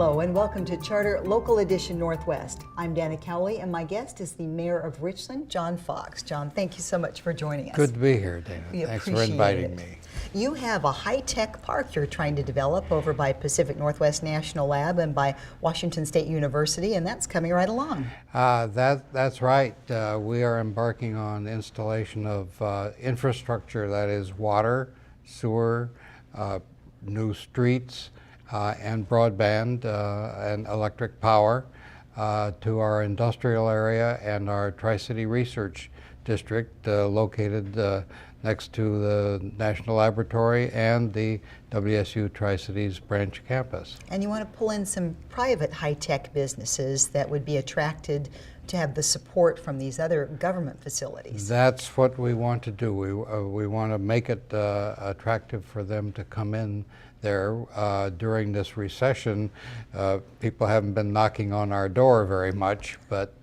Hello and welcome to Charter Local Edition Northwest. I'm Dana Cowley and my guest is the Mayor of Richland, John Fox. John, thank you so much for joining us. Good to be here, Dana. Thanks for inviting me. You have a high-tech park you're trying to develop over by Pacific Northwest National Lab and by Washington State University, and that's coming right along. That's right. We are embarking on installation of infrastructure, that is water, sewer, new streets, and broadband and electric power to our industrial area and our Tri-City Research District located next to the National Laboratory and the WSU Tri-Cities branch campus. And you want to pull in some private high-tech businesses that would be attracted to have the support from these other government facilities. That's what we want to do. We want to make it attractive for them to come in there. During this recession, people haven't been knocking on our door very much, but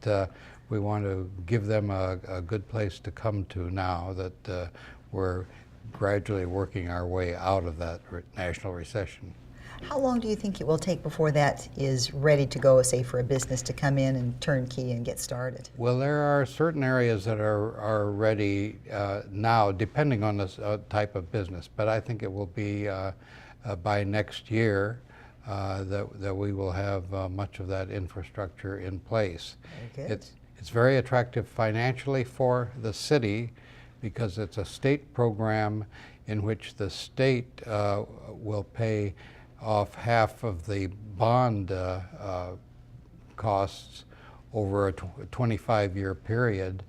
we want to give them a good place to come to now that we're gradually working our way out of that national recession. How long do you think it will take before that is ready to go, say, for a business to come in and turnkey and get started? Well, there are certain areas that are ready now, depending on the type of business, but I think it will be by next year that we will have much of that infrastructure in place. Very good. It's very attractive financially for the city because it's a state program in which the state will pay off half of the bond costs over a 25-year period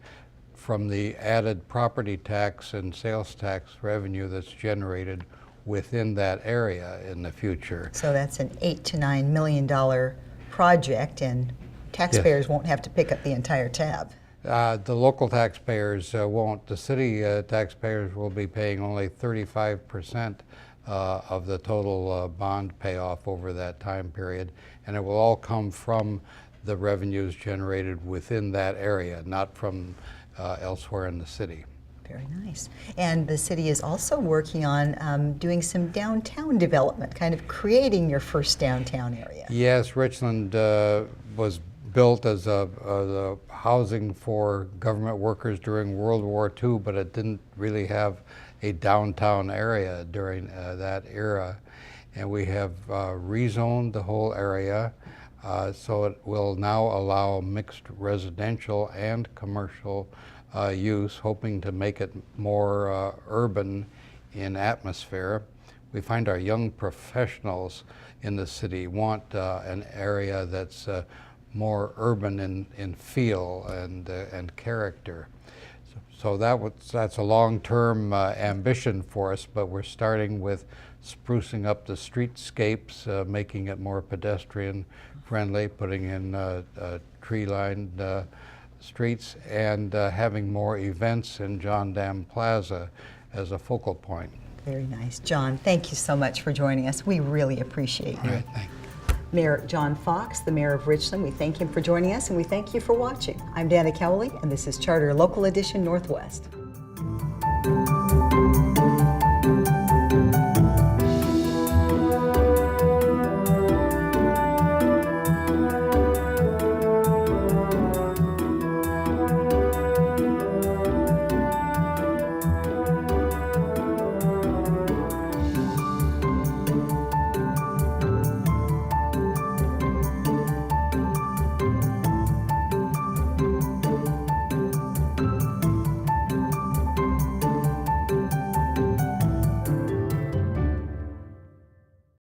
from the added property tax and sales tax revenue that's generated within that area in the future. So that's an $8 to $9 million project, and taxpayers Yes. won't have to pick up the entire tab. The local taxpayers won't. The city taxpayers will be paying only 35% of the total bond payoff over that time period, and it will all come from the revenues generated within that area, not from elsewhere in the city. Very nice. And the city is also working on doing some downtown development, kind of creating your first downtown area. Yes, Richland was built as a housing for government workers during World War II, but it didn't really have a downtown area during that era. And we have rezoned the whole area, so it will now allow mixed residential and commercial use, hoping to make it more urban in atmosphere. We find our young professionals in the city want an area that's more urban in feel and character. So that's a long-term ambition for us, but we're starting with sprucing up the streetscapes, making it more pedestrian friendly, putting in tree-lined streets, and having more events in John Dam Plaza as a focal point. Very nice. John, thank you so much for joining us. We really appreciate you. All right, thank you. Mayor John Fox, the Mayor of Richland, we thank him for joining us and we thank you for watching. I'm Dana Cowley and this is Charter Local Edition Northwest.